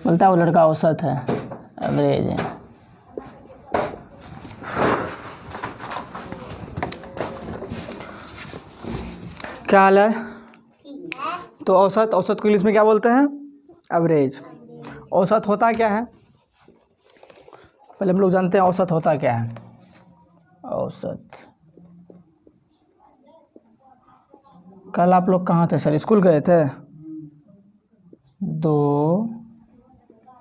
बोलता है वो लड़का औसत है, एवरेज है। क्या हाल है? तो औसत को इंग्लिश में क्या बोलते हैं? एवरेज। औसत होता क्या है? पहले हम लोग जानते हैं औसत होता क्या है। औसत, कल आप लोग कहाँ थे सर? स्कूल गए थे? 2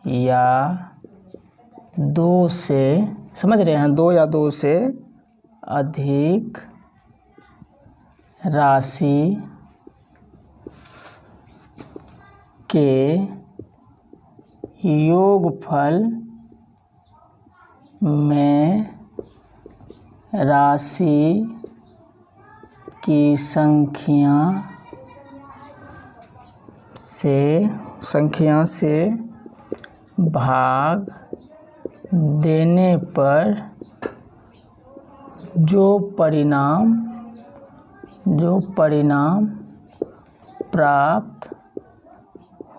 या 2 से, समझ रहे हैं, 2 या 2 से अधिक राशि के योगफल में राशि की संख्या से भाग देने पर जो परिणाम प्राप्त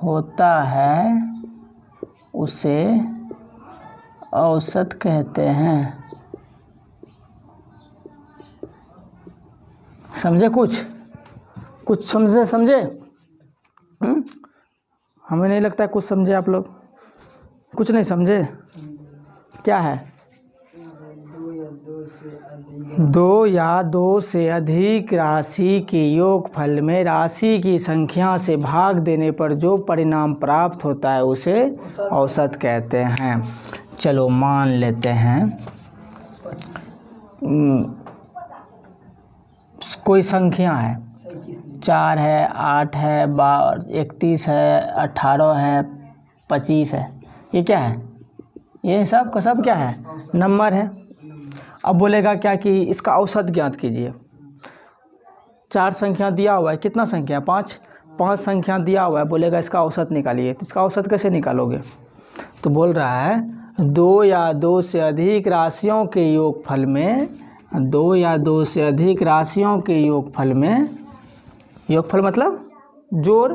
होता है उसे औसत कहते हैं। समझे? कुछ समझे? हमें नहीं लगता है कुछ समझे आप लोग। कुछ नहीं समझे? क्या है? 2 या 2 से अधिक राशि के योगफल में राशि की संख्या से भाग देने पर जो परिणाम प्राप्त होता है उसे औसत कहते हैं। चलो मान लेते हैं कोई संख्या है, 4 है, 8 है, 31 है, 18 है, 25 है। ये क्या है? ये सब का सब क्या है? नंबर है। अब बोलेगा क्या कि इसका औसत ज्ञात कीजिए। 4 संख्या दिया हुआ है, कितना संख्या? 5 संख्या दिया हुआ है, बोलेगा इसका औसत निकालिए। तो इसका औसत कैसे निकालोगे? तो बोल रहा है 2 या 2 से अधिक राशियों के योगफल में, 2 या 2 से अधिक राशियों के योगफल में, योगफल मतलब जोड़,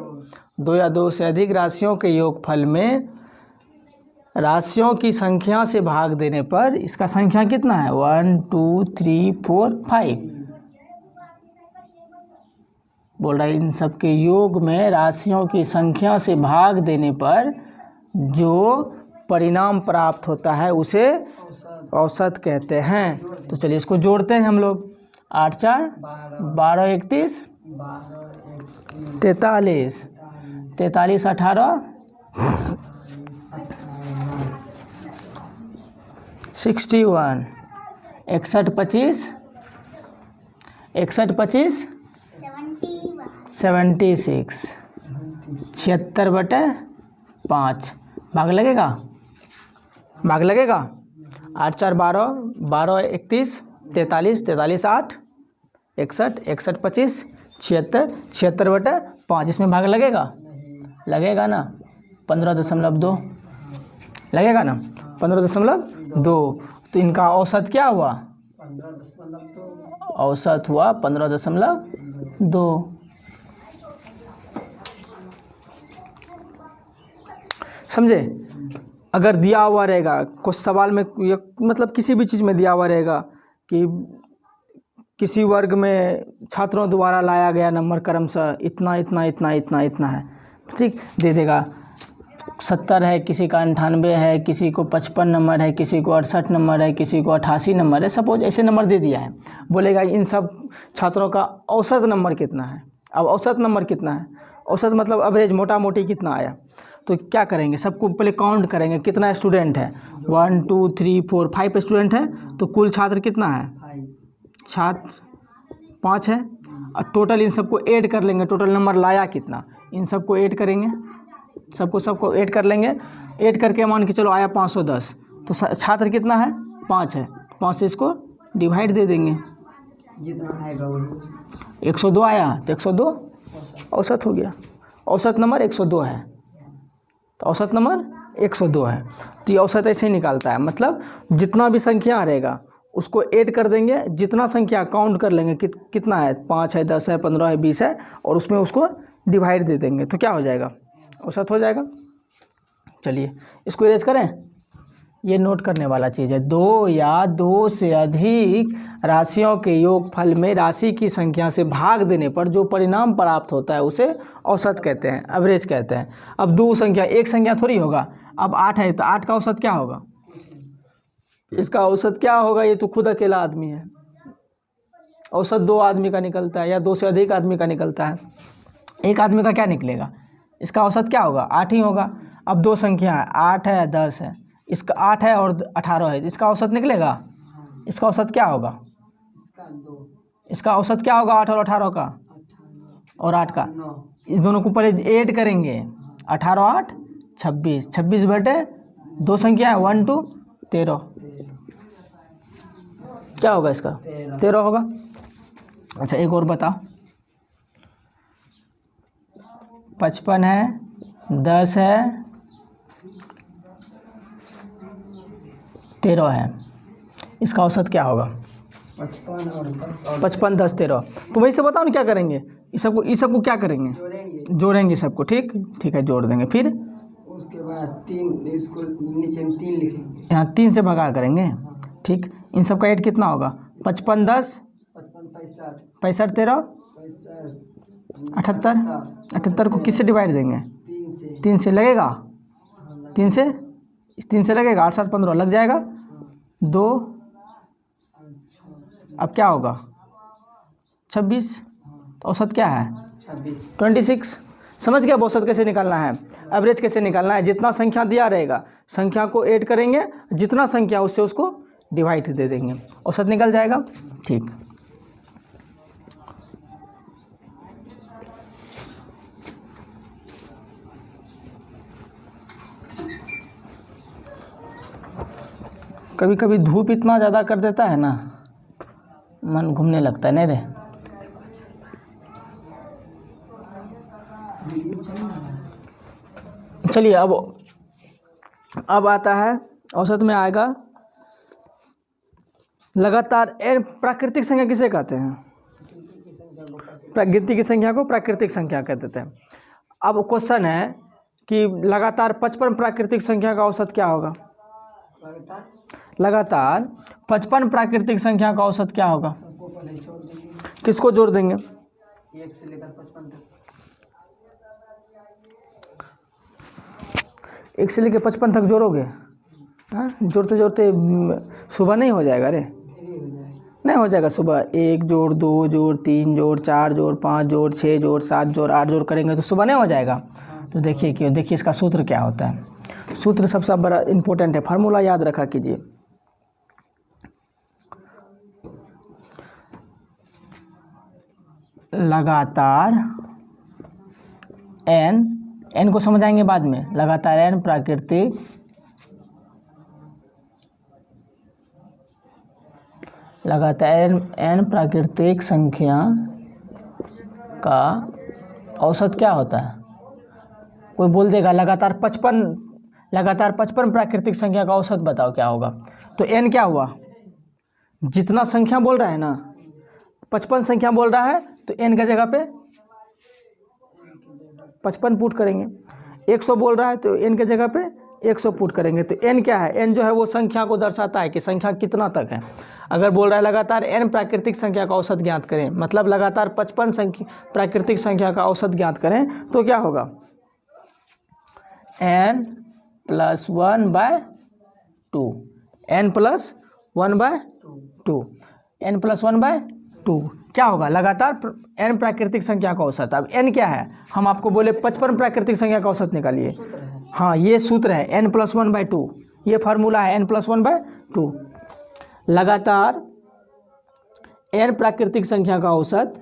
2 या 2 से अधिक राशियों के योगफल में राशियों की संख्या से भाग देने पर इसका संख्या कितना है? 1 2 3 4 5। बोल रहा है इन सब के योग में राशियों की संख्या से भाग देने पर जो परिणाम प्राप्त होता है उसे औसत कहते हैं। तो चलिए इसको जोड़ते हैं हम लोग। 8 4 12 31 43 43 18 61 61 25 61 25 76 76/5। भाग लगेगा? 8 4 12 12 31 43 43 8 61 61 25 76 76/5। इसमें भाग लगेगा ना? 15.2 लगेगा ना? 15.2। तो इनका औसत क्या हुआ? 15.2। औसत हुआ 15.2। समझे? अगर दिया हुआ रहेगा कुछ सवाल में, मतलब किसी भी चीज़ में दिया हुआ रहेगा कि किसी वर्ग में छात्रों द्वारा लाया गया नंबर क्रमशः इतना इतना इतना इतना इतना है, ठीक, दे देगा। 70 है, किसी का 98 है, किसी को 55 नंबर है, किसी को 68 नंबर है, किसी को 88 नंबर है। सपोज ऐसे नंबर दे दिया है, बोलेगा इन सब छात्रों का औसत नंबर कितना है। अब औसत नंबर कितना है? औसत मतलब एवरेज, मोटा मोटी कितना आया। तो क्या करेंगे? सबको पहले काउंट करेंगे कितना स्टूडेंट है। 1 2 3 4 5 स्टूडेंट है, तो कुल छात्र कितना है? छात्र 5 है। और टोटल इन सबको ऐड कर लेंगे, टोटल नंबर लाया कितना, इन सबको ऐड करेंगे, सबको ऐड कर लेंगे। ऐड करके मान के चलो आया 510। तो छात्र कितना है? 5 है। 5 से इसको डिवाइड दे देंगे, जितना आएगा वही। 102 आया तो 102 औसत हो गया। औसत नंबर 102 है, तो औसत नंबर 102 है। तो ये औसत ऐसे ही निकालता है, मतलब जितना भी संख्या रहेगा उसको ऐड कर देंगे, जितना संख्या काउंट कर लेंगे कितना है, 5 है, 10 है, 15 है, 20 है, और उसमें उसको डिवाइड दे देंगे, तो क्या हो जाएगा? औसत हो जाएगा। चलिए इसको इरेज करें। ये नोट करने वाला चीज़ है। दो या दो से अधिक राशियों के योगफल में राशि की संख्या से भाग देने पर जो परिणाम प्राप्त होता है उसे औसत कहते हैं, एवरेज कहते हैं। अब दो संख्या, एक संख्या थोड़ी होगा। अब 8 है तो 8 का औसत क्या होगा? इसका औसत क्या होगा? ये तो खुद अकेला आदमी है। औसत 2 आदमी का निकलता है या 2 से अधिक आदमी का निकलता है। एक आदमी का क्या निकलेगा? इसका औसत क्या होगा? 8 ही होगा। अब दो संख्या है, 8 है 10 है, इसका 8 है और 18 है, इसका औसत निकलेगा। इसका औसत क्या होगा? इसका औसत क्या होगा 8 और 18 का और 8 का? इस दोनों को पहले ऐड करेंगे। 18 8 26, 26 बटे दो संख्या है 1 2 13, क्या होगा इसका? 13 होगा। अच्छा एक और बताओ। 55 है, 10 है, 13 है, इसका औसत क्या होगा? 55 10 13। तो वही से बताओ ना क्या करेंगे? इस सबको क्या करेंगे? जोड़ेंगे सबको। ठीक है, जोड़ देंगे। फिर उसके बाद 3, इसको नीचे में 3 लिखेंगे, यहाँ 3 से भगा करेंगे। ठीक, इन सब का ऐड कितना होगा? 55 10 65 13 78। 78 को किससे डिवाइड देंगे? 3 से लगेगा। 3 से लगेगा। 8 7 15 लग जाएगा। 2 अब क्या होगा? 26। तो औसत क्या है? 26। समझ गया औसत कैसे निकालना है, एवरेज कैसे निकालना है? जितना संख्या दिया रहेगा संख्या को ऐड करेंगे, जितना संख्या उससे उसको डिवाइड दे देंगे, औसत निकल जाएगा। ठीक, कभी कभी धूप इतना ज़्यादा कर देता है ना, मन घूमने लगता है। नहीं रे, चलिए अब आता है औसत में आएगा लगातार। प्राकृतिक संख्या किसे कहते हैं? गिनती की संख्या को प्राकृतिक संख्या कह देते हैं। अब क्वेश्चन है कि लगातार 55 प्राकृतिक संख्या का औसत क्या होगा? लगातार 55 प्राकृतिक संख्या का औसत क्या होगा? किसको जोड़ देंगे? 1 से लेकर 55 तक। 1 से लेकर 55 तक जोड़ोगे? हाँ, जोड़ते जोड़ते सुबह नहीं हो जाएगा रे? नहीं हो जाएगा। सुबह 1 जोड़ 2 जोड़ 3 जोड़ 4 जोड़ 5 जोड़ 6 जोड़ 7 जोड़ 8 जोड़ करेंगे तो सुबह नहीं हो जाएगा। तो देखिए इसका सूत्र क्या होता है। सूत्र सबसे बड़ा इम्पोर्टेंट है, फार्मूला याद रखा कीजिए। लगातार n को समझाएंगे बाद में। लगातार n प्राकृतिक संख्या का औसत क्या होता है? कोई बोल देगा लगातार 55 प्राकृतिक संख्या का औसत बताओ क्या होगा? तो n क्या हुआ? जितना संख्या बोल रहा है ना, 55 संख्या बोल रहा है तो n का जगह पे 55 पुट करेंगे। 100 बोल रहा है तो n के जगह पे 100 पुट करेंगे। तो n क्या है? n जो है वो संख्या को दर्शाता है कि संख्या कितना तक है। अगर बोल रहा है लगातार n प्राकृतिक संख्या का औसत ज्ञात करें, मतलब लगातार 55 प्राकृतिक संख्या का औसत ज्ञात करें, तो क्या होगा? n + 1/2। n + 1/2। n + 1/2 क्या होगा? लगातार n प्राकृतिक संख्या का औसत। अब n क्या है? हम आपको बोले 55 प्राकृतिक संख्या का औसत निकालिए। हाँ, ये सूत्र है n + 1/2। ये फार्मूला है n + 1/2। लगातार n प्राकृतिक संख्या का औसत,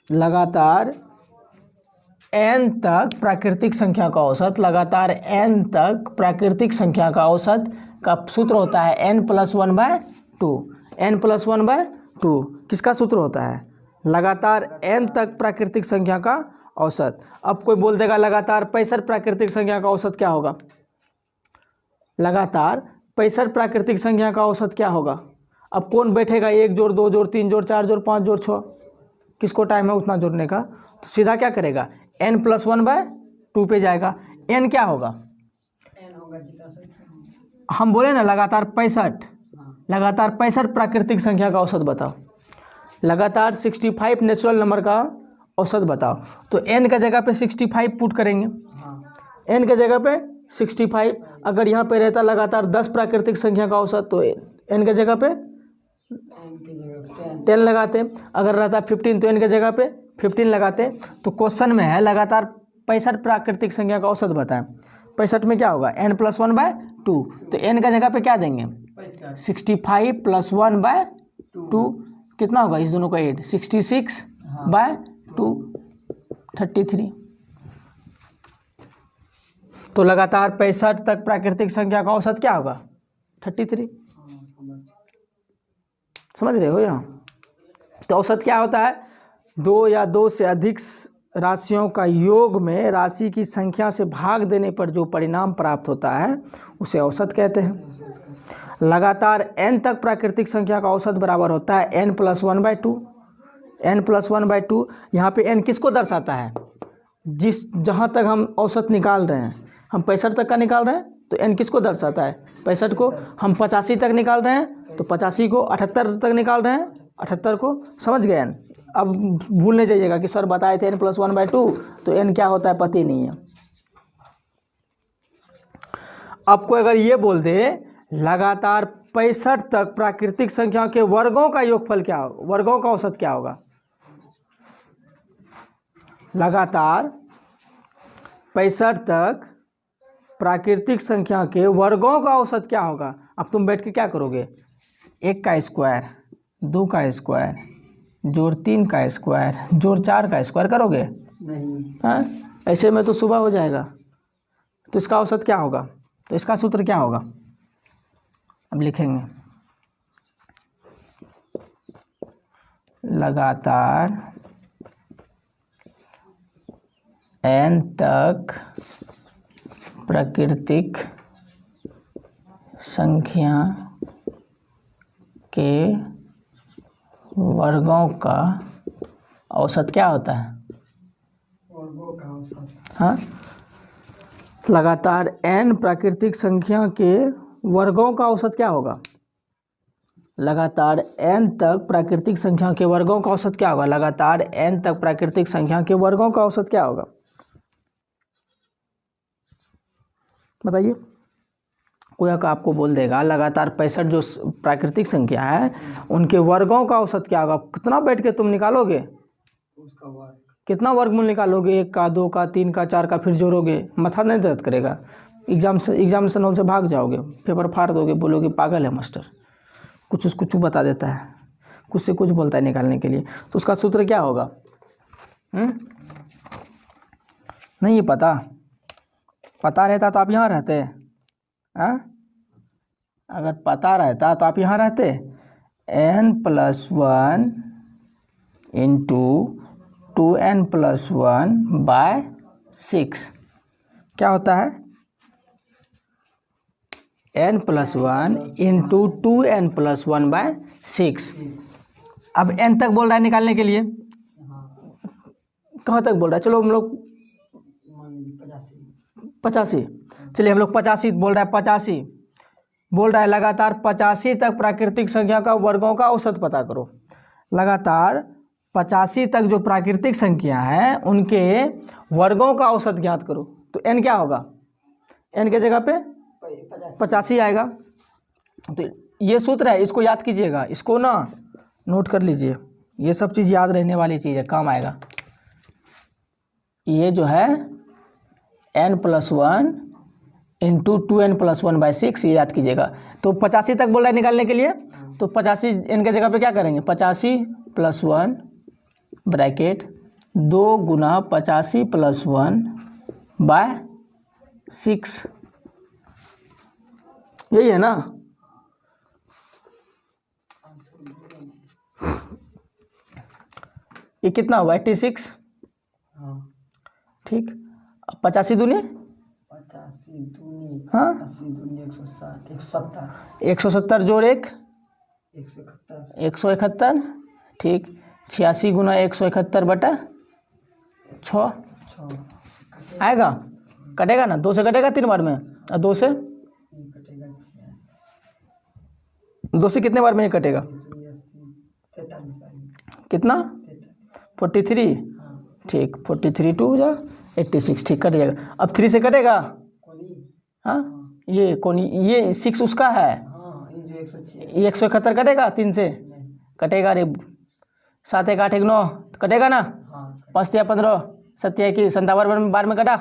लगातार n तक प्राकृतिक संख्या का औसत, लगातार n तक प्राकृतिक संख्या का औसत का सूत्र होता है n + 1/2। n + 1/2 किसका सूत्र होता है? लगातार n तक प्राकृतिक संख्या का औसत। अब कोई बोल देगा लगातार 65 प्राकृतिक संख्या का औसत क्या होगा? लगातार 65 प्राकृतिक संख्या का औसत क्या होगा? अब कौन बैठेगा 1 जोड़ 2 जोड़ 3 जोड़ 4 जोड़ 5 जोड़ 6? किसको टाइम है उतना जोड़ने का? तो सीधा क्या करेगा? n+1/2 पे जाएगा। n क्या होगा? एन होगा जितना संख्या। हम बोले ना लगातार 65, हाँ लगातार 65 प्राकृतिक संख्या का औसत बताओ। लगातार 65 नेचुरल नंबर का औसत बताओ। तो n का जगह पे 65 पुट करेंगे। हाँ n के जगह पे 65। अगर यहाँ पे रहता लगातार 10 प्राकृतिक संख्या का औसत तो n के जगह पे एन की जगह 10 लगाते। अगर रहता 15 तो n के जगह पे 15 लगाते। तो क्वेश्चन में है लगातार 65 प्राकृतिक संख्या का औसत बताएं। 65 में क्या होगा? n+1/2। तो n का जगह पे क्या देंगे? 65 + 1/2 कितना होगा? इस दोनों का 8 66/2 33। तो लगातार 65 तक प्राकृतिक संख्या का औसत क्या होगा? 33। समझ रहे हो यहाँ? तो औसत क्या होता है? 2 या 2 से अधिक राशियों का योग में राशि की संख्या से भाग देने पर जो परिणाम प्राप्त होता है उसे औसत कहते हैं। लगातार n तक प्राकृतिक संख्या का औसत बराबर होता है n+1/2। n+1/2 यहाँ पे n किसको दर्शाता है? जहाँ तक हम औसत निकाल रहे हैं, हम 65 तक का निकाल रहे हैं तो n किसको दर्शाता है? 65 को। हम 85 तक निकाल रहे हैं तो 85 को। 78 तक निकाल रहे हैं 78 को। समझ गए? अब भूल नहीं जाइएगा कि सर बताए थे n+1/2, तो n क्या होता है पता ही नहीं है। आपको अगर ये बोल दे लगातार 65 तक प्राकृतिक संख्या के वर्गों का योगफल क्या होगा, वर्गों का औसत क्या होगा? लगातार 65 तक प्राकृतिक संख्या के वर्गों का औसत क्या होगा? अब तुम बैठ के क्या करोगे? 1 का स्क्वायर, 2 का स्क्वायर, जोड़ 3 का स्क्वायर, जोड़ 4 का स्क्वायर करोगे? नहीं। हाँ, ऐसे में तो सुबह हो जाएगा। तो इसका औसत क्या होगा? तो इसका सूत्र क्या होगा? अब लिखेंगे लगातार n तक प्राकृतिक संख्या के वर्गों का औसत क्या होता है? वर्गों का औसत। हाँ, लगातार n प्राकृतिक संख्या के वर्गों का औसत क्या होगा? लगातार n तक प्राकृतिक संख्या के वर्गों का औसत क्या होगा? लगातार n तक प्राकृतिक संख्या के वर्गों का औसत क्या होगा? बताइए। कोई आपको बोल देगा लगातार 65 जो प्राकृतिक संख्या है उनके वर्गों का औसत क्या होगा? कितना बैठ के तुम निकालोगे? उसका वर्ग। कितना वर्गमूल निकालोगे? 1 का, 2 का, 3 का, 4 का, फिर जोड़ोगे? माथा नहीं दर्द करेगा? एग्जामिनेशन हॉल से भाग जाओगे, पेपर फाड़ दोगे, बोलोगे पागल है मास्टर, कुछ बता देता है, कुछ से कुछ बोलता है निकालने के लिए। तो उसका सूत्र क्या होगा? नहीं पता रहता तो आप यहाँ रहते हैं? अगर पता रहता तो आप यहाँ रहते। n+1 × 2n+1/6 क्या होता है? n+1 × 2n+1/6। अब n तक बोल रहा है निकालने के लिए। कहाँ तक बोल रहा है? चलो हम लोग 85, चलिए हम लोग 85 बोल रहा है। 85 बोल रहा है लगातार 85 तक प्राकृतिक संख्या का वर्गों का औसत पता करो। लगातार 85 तक जो प्राकृतिक संख्या है उनके वर्गों का औसत ज्ञात करो। तो n क्या होगा? n के जगह पे 85 आएगा। तो ये सूत्र है, इसको याद कीजिएगा, इसको ना नोट कर लीजिए। ये सब चीज़ याद रहने वाली चीज़ है, काम आएगा। ये जो है n+1 × 2n+1/6 ये याद कीजिएगा। तो 85 तक बोल रहा है निकालने के लिए। तो 85 n के जगह पे क्या करेंगे? 85 + 1 ब्रैकेट 2 × 85 + 1/6 यही है ना? ये कितना हुआ? 86। ठीक। 85 दूनी 85 दूनी हाँ 80 दूनी 160 170 170 जोड़ 1 171 171। ठीक। 86 × 171/6 आएगा, कटेगा ना, 2 से कटेगा 3 बार में, और 2 से कटेगा 2 से कितने बार में ये कटेगा, 43 बार में। कितना 43, हाँ ठीक 43 2 जा 86, ठीक कट जाएगा। अब 3 से कटेगा, कोनी। हाँ ये कौन, ये 6 उसका है, हाँ ये जो 106 ये 171 कटेगा 3 से, कटेगा रे, 7 1 8 1 9 कटेगा ना, हाँ 5 3 15 7 21 57 बार में कटा,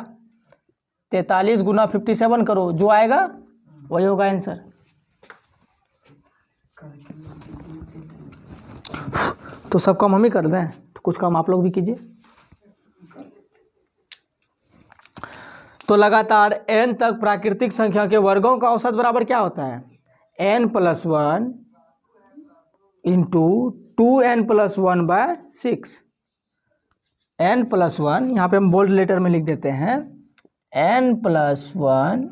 43 गुना 57 करो, जो आएगा वही होगा आंसर। तो सब काम हम ही कर दें, तो कुछ काम आप लोग भी कीजिए। तो लगातार n तक प्राकृतिक संख्या के वर्गों का औसत बराबर क्या होता है, n+1 इंटू 2n+1/6। n+1 यहाँ पे हम बोल्ड लेटर में लिख देते हैं, n+1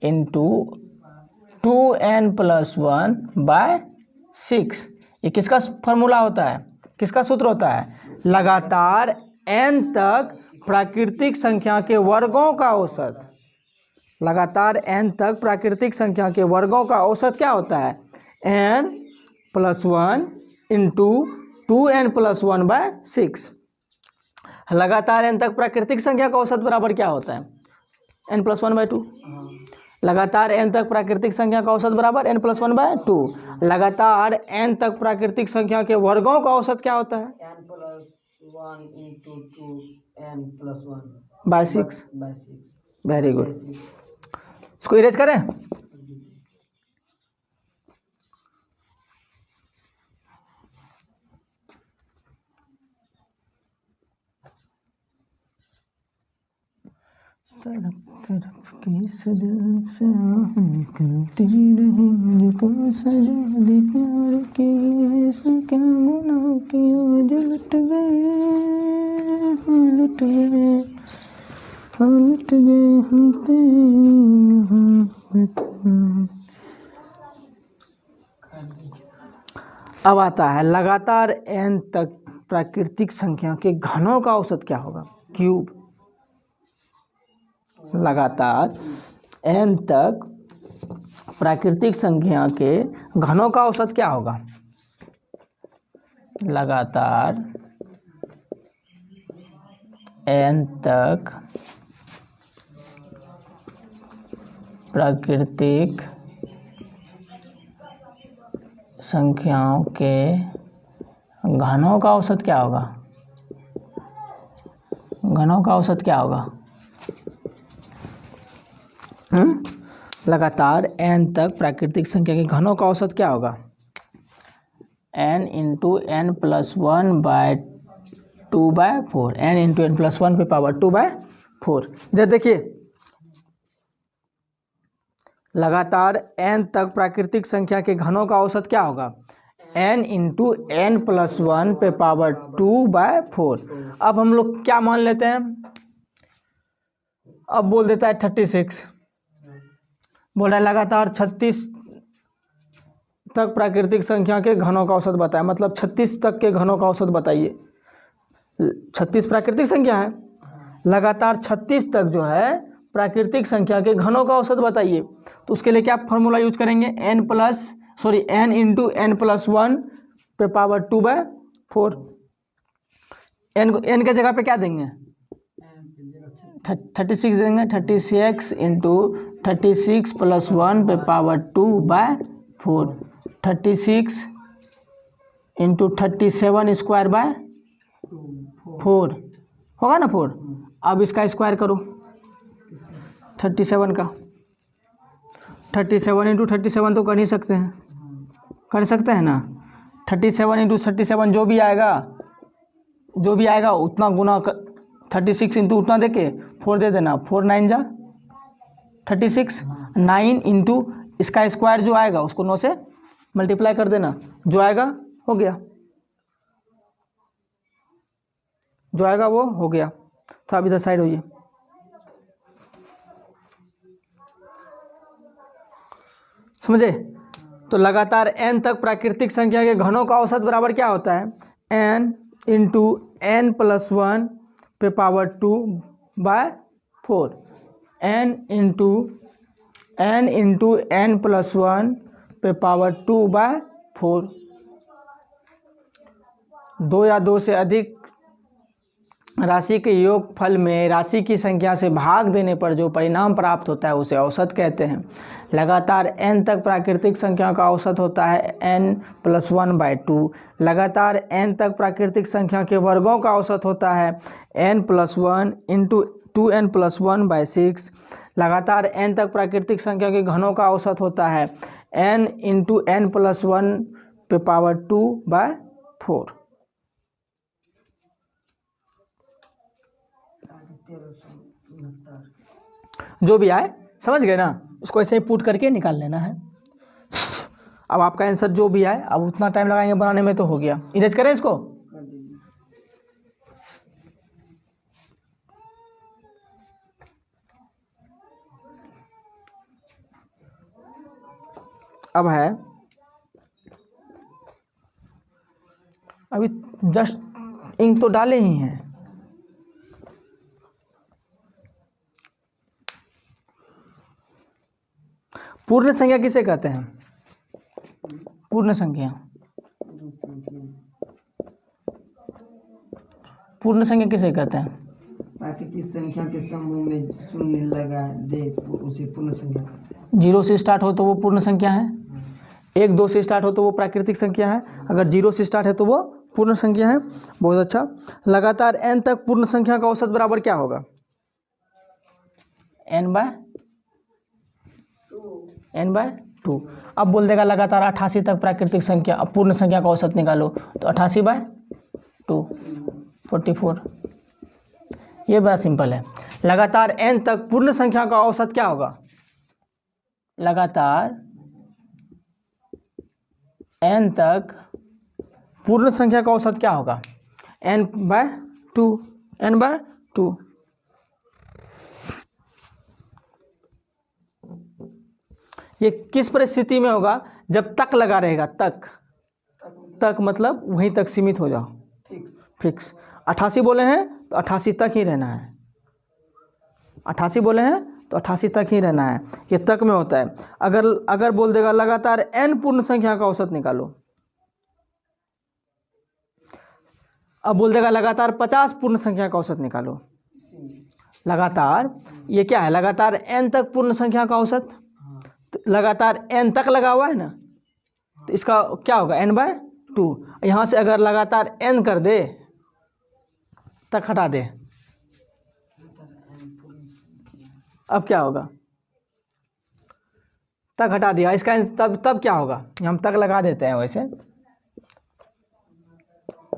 इंटू 2n+1/6। ये किसका फॉर्मूला होता है, किसका सूत्र होता है, लगातार n तक प्राकृतिक संख्या के वर्गों का औसत। लगातार n तक प्राकृतिक संख्या के वर्गों का औसत क्या होता है, n+1 इंटू 2n+1/6। लगातार n तक प्राकृतिक संख्या का औसत बराबर क्या होता है, n+1/2। लगातार n तक प्राकृतिक संख्या का औसत बराबर n+1/2। लगातार n तक प्राकृतिक संख्या के वर्गों का औसत क्या होता है, n+1 into 2n+1 by 6। 6। Very good, इसको इरेज करें। तरफ तरफ की सदर से आह निकलती रही, मुझको सजा दी प्यार की, ऐसा क्या गुनाह किया जो लुट गए, लुट गए, लुट गए हम तेरी मोहब्बत में। अब आता है लगातार n तक प्राकृतिक संख्या के घनों का औसत क्या होगा, क्यूब। लगातार n तक प्राकृतिक संख्या के घनों का औसत क्या होगा, लगातार n तक प्राकृतिक संख्याओं के घनों का औसत क्या होगा, घनों का औसत क्या होगा, लगातार n तक प्राकृतिक संख्या के घनों का औसत क्या होगा, n into n+1/2/4, n into n+1 पे पावर 2/4। इधर देखिए, लगातार n तक प्राकृतिक संख्या के घनों का औसत क्या होगा, n इंटू n+1 पे पावर 2/4। अब हम लोग क्या मान लेते हैं, अब बोल देता है 36, बोल रहा है लगातार 36 तक प्राकृतिक संख्या के घनों का औसत बताए, मतलब 36 तक के घनों का औसत बताइए। 36 प्राकृतिक संख्या है, लगातार 36 तक जो है प्राकृतिक संख्या के घनों का औसत बताइए। तो उसके लिए क्या फॉर्मूला यूज करेंगे, n इंटू n+1 पे पावर 2/4। n के जगह पे क्या देंगे, 36 देंगे, 36 इंटू 36 + 1 पे पावर 2/4, 36 इंटू 37² होगा ना 4। अब इसका स्क्वायर करो 37 का, 37 इंटू 37 तो कर ही सकते हैं, कर सकते हैं ना। 37 इंटू 37 जो भी आएगा उतना गुना 36 इंटू उतना देके 4 दे देना, 4 9 जा 36, 9 इंटू इसका स्क्वायर जो आएगा उसको 9 से मल्टीप्लाई कर देना, जो आएगा हो गया, जो आएगा वो हो गया। तो आप इधर साइड होइए, समझे। तो लगातार n तक प्राकृतिक संख्या के घनों का औसत बराबर क्या होता है, n इंटू n+1 पे पावर 2/4 n इंटू n+1 पे पावर 2/4। 2 या 2 से अधिक राशि के योगफल में राशि की संख्या से भाग देने पर जो परिणाम प्राप्त होता है उसे औसत कहते हैं। लगातार n तक प्राकृतिक संख्याओं का औसत होता है n+1/2। लगातार n तक प्राकृतिक संख्या के वर्गों का औसत होता है n+1 इंटू 2n+1/6। लगातार n तक प्राकृतिक संख्या के घनों का औसत होता है n इंटू n+1 पे पावर 2/4। जो भी आए समझ गए ना, उसको ऐसे ही पुट करके निकाल लेना है। अब आपका आंसर जो भी आए, अब उतना टाइम लगाएंगे बनाने में तो हो गया। इरेज करें इसको। अब है, अभी जस्ट इंक तो डाले ही हैं। पूर्ण संख्या किसे कहते हैं? पूर्ण संख्या, पूर्ण संख्या किसे कहते हैं? प्राकृतिक संख्या के समूह में शून्य लगा दे उसे पूर्ण संख्या कहते हैं। 0 से स्टार्ट हो तो वो पूर्ण संख्या है, 1 2 से स्टार्ट हो तो वो प्राकृतिक संख्या है, अगर 0 से स्टार्ट है तो वो पूर्ण संख्या है। बहुत अच्छा। लगातार n तक पूर्ण संख्या का औसत बराबर क्या होगा? n/2। अब बोल देगा लगातार 88 तक प्राकृतिक संख्या, अब पूर्ण संख्या का औसत निकालो तो 88/2 44। ये बड़ा सिंपल है। लगातार n तक पूर्ण संख्या का औसत क्या होगा? लगातार n तक पूर्ण संख्या का औसत क्या होगा? n/2 n/2। ये किस परिस्थिति में होगा? जब तक लगा रहेगा, तक मतलब वहीं तक सीमित हो जाओ, फिक्स। 88 बोले हैं तो 88 तक ही रहना है, 88 बोले हैं तो 88 तक ही रहना है, ये तक में होता है। अगर बोल देगा लगातार n पूर्ण संख्या का औसत निकालो, अब बोल देगा लगातार 50 पूर्ण संख्या का औसत निकालो। लगातार ये क्या है? लगातार n तक पूर्ण संख्या का औसत, लगातार n तक लगा हुआ है ना, तो इसका क्या होगा? n/2। यहाँ से अगर लगातार n कर दे, तक हटा दे, अब क्या होगा? तक हटा दिया, इसका तब क्या होगा? हम तक लगा देते हैं। वैसे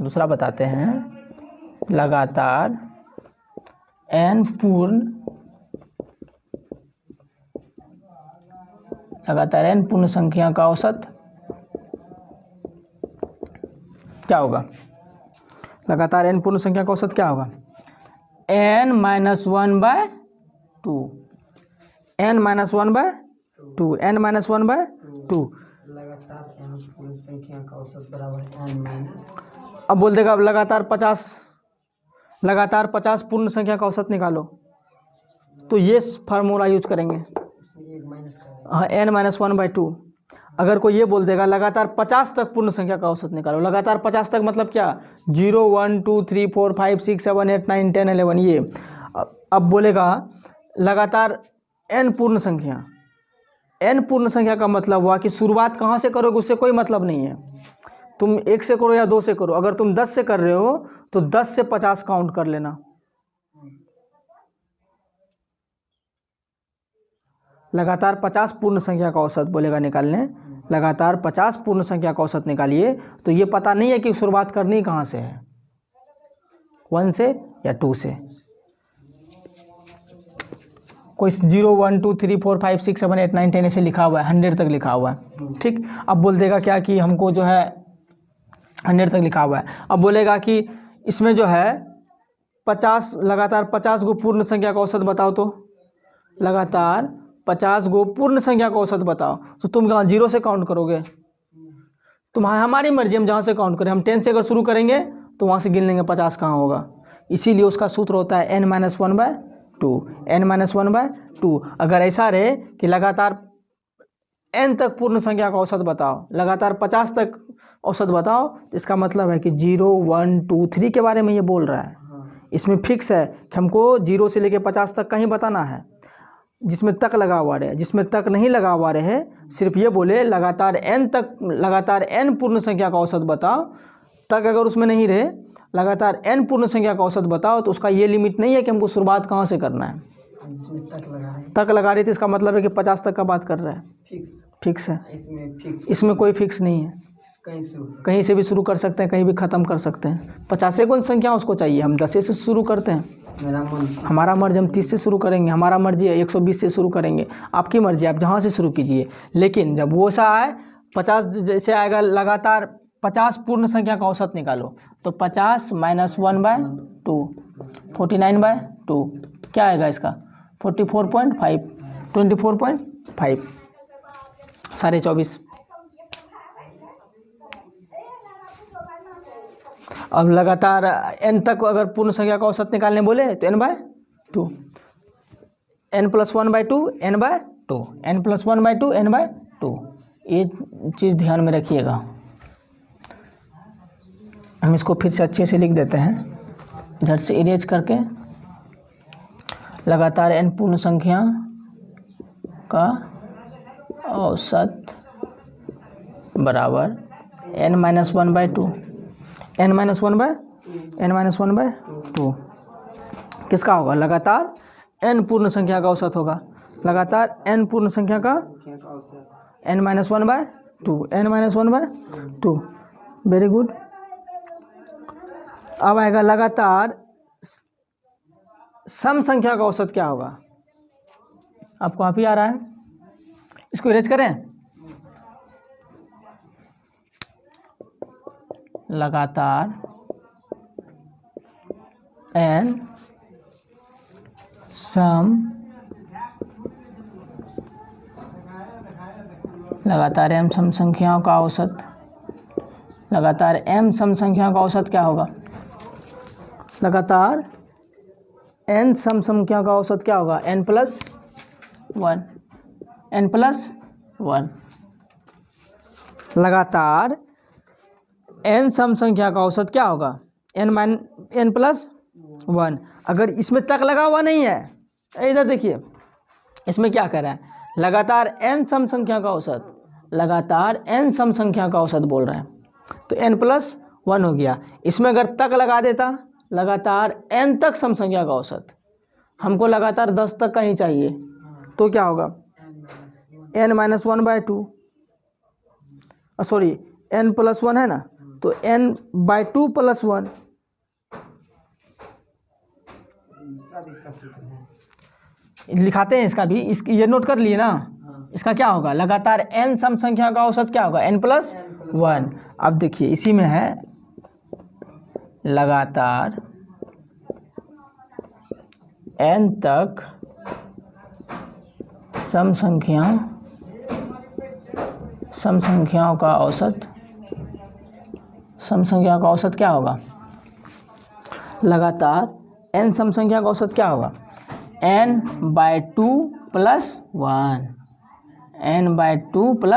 दूसरा बताते हैं। लगातार n पूर्ण संख्या का औसत क्या होगा? लगातार n पूर्ण संख्या का औसत क्या होगा? n-1/2 n-1/2 n-1/2। लगातार n पूर्ण संख्या का औसत बराबर n-। अब बोल देगा अब लगातार 50 पूर्ण संख्या का औसत निकालो, तो ये फार्मूला यूज करेंगे, हाँ n-1/2। अगर कोई ये बोल देगा लगातार 50 तक पूर्ण संख्या का औसत निकालो, लगातार 50 तक मतलब क्या? 0 1 2 3 4 5 6 7 8 9 10 11 ये। अब बोलेगा लगातार n पूर्ण संख्या, n पूर्ण संख्या का मतलब हुआ कि शुरुआत कहाँ से करोगे उससे कोई मतलब नहीं है। तुम 1 से करो या 2 से करो, अगर तुम 10 से कर रहे हो तो 10 से 50 काउंट कर लेना। लगातार 50 पूर्ण संख्या का औसत बोलेगा निकालने, लगातार 50 पूर्ण संख्या का औसत निकालिए, तो ये पता नहीं है कि शुरुआत करनी कहाँ से है, 1 से या 2 से। कोई 0 1 2 3 4 5 6 7 8 9 10 ऐसे लिखा हुआ है, 100 तक लिखा हुआ है, ठीक। अब बोल देगा क्या कि हमको जो है 100 तक लिखा हुआ है। अब बोलेगा कि इसमें जो है 50 लगातार 50 गो पूर्ण संख्या का औसत बताओ, तो लगातार 50 गो पूर्ण संख्या का औसत बताओ, तो तुम कहाँ 0 से काउंट करोगे? तुम्हारी हमारी मर्जी, हम जहाँ से काउंट करें। हम 10 से अगर शुरू करेंगे तो वहाँ से गिन लेंगे 50 कहाँ होगा। इसीलिए उसका सूत्र होता है n-1/2, n-1/2। अगर ऐसा रहे कि लगातार n तक पूर्ण संख्या का औसत बताओ, लगातार 50 तक औसत बताओ, तो इसका मतलब है कि 0, 1, 2, 3 के बारे में ये बोल रहा है। इसमें फिक्स है कि हमको 0 से लेकर 50 तक कहीं बताना है, जिसमें तक लगा हुआ रहे। जिसमें तक नहीं लगा हुआ रहे, सिर्फ ये बोले लगातार n पूर्ण संख्या का औसत बताओ, तक अगर उसमें नहीं रहे, लगातार n पूर्ण संख्या का औसत बताओ, तो उसका ये लिमिट नहीं है कि हमको शुरुआत कहाँ से करना है। जिसमें तक लगा रही थी, इसका मतलब है कि 50 तक का बात कर रहा है। फिक्स है, इसमें कोई फिक्स नहीं है। कहीं से भी शुरू कर सकते हैं, कहीं भी ख़त्म कर सकते हैं। 50 से कौन संख्या उसको चाहिए, हम 10 से शुरू करते हैं। हमारा मर्जी, हम 30 से शुरू करेंगे, हमारा मर्जी है 120 से शुरू करेंगे, आपकी मर्जी, आप जहाँ से शुरू कीजिए। लेकिन जब वो सा आए 50 जैसे आएगा, लगातार 50 पूर्ण संख्या का औसत निकालो, तो 50 - 1/2 49/2 क्या आएगा इसका 44.5 24.5 24.5। अब लगातार n तक अगर पूर्ण संख्या का औसत निकालने बोले तो n/2, n+1/2 n/2, n+1/2 n/2। ये चीज़ ध्यान में रखिएगा। हम इसको फिर से अच्छे से लिख देते हैं, इधर से इरेज करके। लगातार n पूर्ण संख्या का औसत बराबर n-1/2, n-1/2 किसका होगा, लगातार n पूर्ण संख्या का औसत होगा। लगातार n पूर्ण संख्या का n-1/2 वेरी गुड। अब आएगा लगातार सम संख्या का औसत क्या होगा। आपको आप ही आ रहा है, इसको इरेज करें। लगातार n सम संख्याओं का औसत, लगातार m सम संख्याओं का औसत क्या होगा, लगातार n सम संख्या का औसत क्या होगा, n+1। लगातार n सम संख्या का औसत क्या होगा, n+1। अगर इसमें तक लगा हुआ नहीं है, इधर देखिए, इसमें क्या कर रहा है, लगातार n सम संख्या का औसत, लगातार n सम संख्या का औसत बोल रहे हैं, तो n+1 हो गया। इसमें अगर तक लगा देता, लगातार n तक सम संख्या का औसत, हमको लगातार 10 तक का ही चाहिए, तो क्या होगा, n-1/2, सॉरी n+1 है ना, तो n/2 + 1। लिखाते हैं इसका भी, ये नोट कर लिए ना। इसका क्या होगा, लगातार n सम संख्या का औसत क्या होगा, n+1। अब देखिए इसी में है, लगातार n तक सम संख्याओं का औसत, सम संख्या का औसत क्या होगा, लगातार n सम संख्या का औसत क्या होगा, n/2 + 1, n/2 +